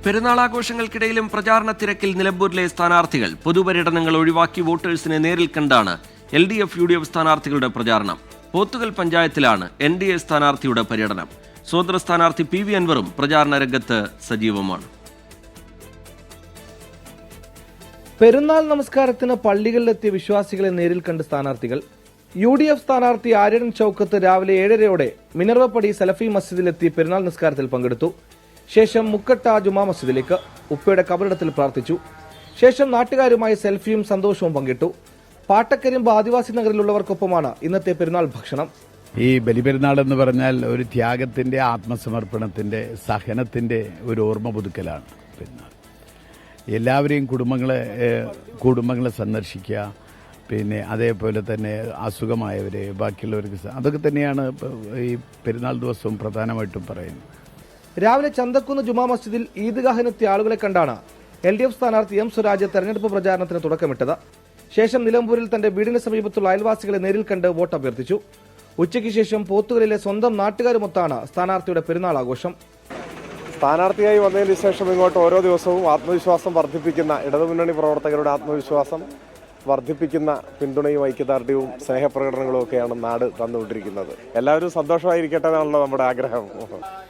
പെരുന്നാളാഘോഷങ്ങൾക്കിടയിലും പ്രചാരണ തിരക്കിൽ നിലമ്പൂരിലെ സ്ഥാനാർത്ഥികൾ പൊതുപര്യടനങ്ങൾ ഒഴിവാക്കി വോട്ടേഴ്സിനെ നേരിൽ കണ്ടാണ് LDF UDF സ്ഥാനാർത്ഥികളുടെ പ്രചാരണം. പോത്തുകൽ പഞ്ചായത്തിലാണ് NDA സ്ഥാനാർത്ഥിയുടെ പര്യടനം. സ്വതന്ത്ര സ്ഥാനാർത്ഥി PV അൻവറും പ്രചാരണ രംഗത്ത് സജീവമാണ്. പെരുന്നാൾ നമസ്കാരത്തിന് പള്ളികളിലെത്തിയ വിശ്വാസികളെ നേരിൽ കണ്ട് സ്ഥാനാർത്ഥികൾ. UDF സ്ഥാനാർത്ഥി ആര്യൻ ചൌക്കത്ത് രാവിലെ 7:30 മിനർവപ്പടി സലഫി മസ്ജിദിലെത്തി പെരുന്നാൾ നിസ്കാരത്തിൽ പങ്കെടുത്തു. ശേഷം മുക്കട്ട ജുമാ മസ്ജിദിലേക്ക് ഉപ്പയുടെ കബറിടത്തിൽ പ്രാർത്ഥിച്ചു. ശേഷം നാട്ടുകാരുമായി സെൽഫിയും സന്തോഷവും പങ്കിട്ടു. പാട്ടക്കരിമ്പ് ആദിവാസി നഗറിലുള്ളവർക്കൊപ്പമാണ് ഇന്നത്തെ പെരുന്നാൾ ഭക്ഷണം. ഈ ബലിപെരുന്നാൾ എന്ന് പറഞ്ഞാൽ ഒരു ത്യാഗത്തിന്റെ, ആത്മസമർപ്പണത്തിന്റെ, സഹനത്തിന്റെ ഒരു ഓർമ്മ പുതുക്കലാണ് പെരുന്നാൾ. എല്ലാവരെയും കുടുംബങ്ങളെ സന്ദർശിക്കുക, പിന്നെ അതേപോലെ തന്നെ അസുഖമായവരെ, ബാക്കിയുള്ളവർക്ക്, അതൊക്കെ തന്നെയാണ് ഈ പെരുന്നാൾ ദിവസവും പ്രധാനമായിട്ടും പറയുന്നത്. രാവിലെ ചന്തക്കുന്ന് ജുമാ മസ്ജിദിൽ ഈദ്ഗാഹിനെത്തിയ ആളുകളെ കണ്ടാണ് LDF സ്ഥാനാർത്ഥി M സ്വരാജ് തെരഞ്ഞെടുപ്പ് പ്രചാരണത്തിന് തുടക്കമിട്ടത്. ശേഷം നിലമ്പൂരിൽ തന്റെ വീടിന് സമീപത്തുള്ള അയൽവാസികളെ നേരിൽ കണ്ട് വോട്ട് അഭ്യർത്ഥിച്ചു. ഉച്ചയ്ക്ക് ശേഷം പോത്തുകലിലെ സ്വന്തം നാട്ടുകാരുമൊത്താണ് സ്ഥാനാർത്ഥിയുടെ പെരുന്നാൾ ആഘോഷം. സ്ഥാനാർത്ഥിയായി വന്നതിന് ശേഷം ഇങ്ങോട്ട് ഓരോ ദിവസവും ആത്മവിശ്വാസം വർദ്ധിപ്പിക്കുന്ന ഇടതുമുന്നണി പ്രവർത്തകരുടെ ആത്മവിശ്വാസം വർദ്ധിപ്പിക്കുന്ന പിന്തുണയും ഐക്യദാർഢ്യവും സ്നേഹപ്രകടനങ്ങളും ഒക്കെയാണ് നാട് തന്നുകൊണ്ടിരിക്കുന്നത്. എല്ലാവരും സന്തോഷമായിരിക്കട്ടെ എന്നാണല്ലോ നമ്മുടെ ആഗ്രഹം.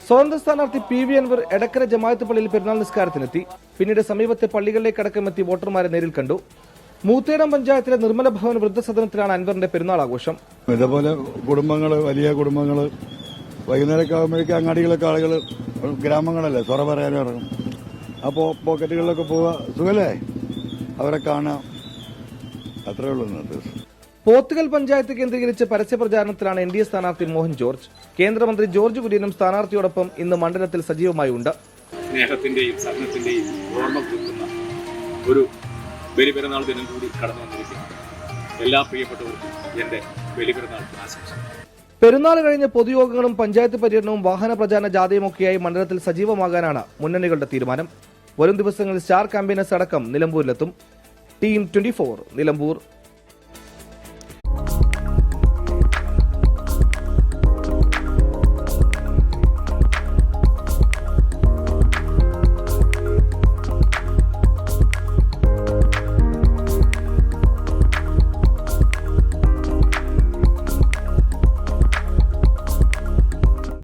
സ്വതന്ത്ര സ്ഥാനാർത്ഥി PV അൻവർ എടക്കര ജമാഅത്ത് പള്ളിയിൽ പെരുന്നാൾ നിസ്കാരത്തിനെത്തി. പിന്നീട് സമീപത്തെ പള്ളികളിലേക്കടക്കമെത്തി വോട്ടർമാരെ നേരിൽ കണ്ടു. മൂത്തേടം പഞ്ചായത്തിലെ നിർമ്മല ഭവൻ വൃദ്ധസദനത്തിലാണ് അൻവറിന്റെ പെരുന്നാൾ ആഘോഷം. ഇതേപോലെ വലിയ കുടുംബങ്ങൾ വൈകുന്നേരമൊക്കെ ആകുമ്പോഴേക്കും അങ്ങാടികളൊക്കെ ആളുകൾ, ഗ്രാമങ്ങളല്ലേ, സൊറ പറയാനും ഇറങ്ങും. അപ്പോൾ പോക്കറ്റുകളിലൊക്കെ പോവുക, സുഖല്ലേ, അവരെ കാണാം, അത്രേ ഉള്ളൂ. പോത്തുകൽ പഞ്ചായത്ത് കേന്ദ്രീകരിച്ച് പരസ്യപ്രചാരണത്തിലാണ് NDA സ്ഥാനാർത്ഥി മോഹൻ ജോർജ്. കേന്ദ്രമന്ത്രി ജോർജ് കുര്യനും സ്ഥാനാർത്ഥിയോടൊപ്പം ഇന്ന് മണ്ഡലത്തിൽ സജീവമായി ഉണ്ട്. സ്നേഹത്തിന്റെയും സഹനത്തിന്റെയും ഓർമ്മ പുതുക്കുന്ന ഒരു ബലിപെരുന്നാൾ ദിനം കൂടി കടന്നു വന്നിരിക്കുന്നു. എല്ലാ പ്രിയപ്പെട്ടവർക്കും എന്റെ ബലിപെരുന്നാൾ ആശംസ. പെരുന്നാൾ കഴിഞ്ഞ് പൊതുയോഗങ്ങളും പഞ്ചായത്ത് പര്യടനവും വാഹന പ്രചാരണ ജാഥയുമൊക്കെയായി മണ്ഡലത്തിൽ സജീവമാകാനാണ് മുന്നണികളുടെ തീരുമാനം. വരും ദിവസങ്ങളിൽ സ്റ്റാർ ക്യാമ്പയിനേഴ്സ് അടക്കം നിലമ്പൂരിലെത്തും. Team 24 നിലമ്പൂർ.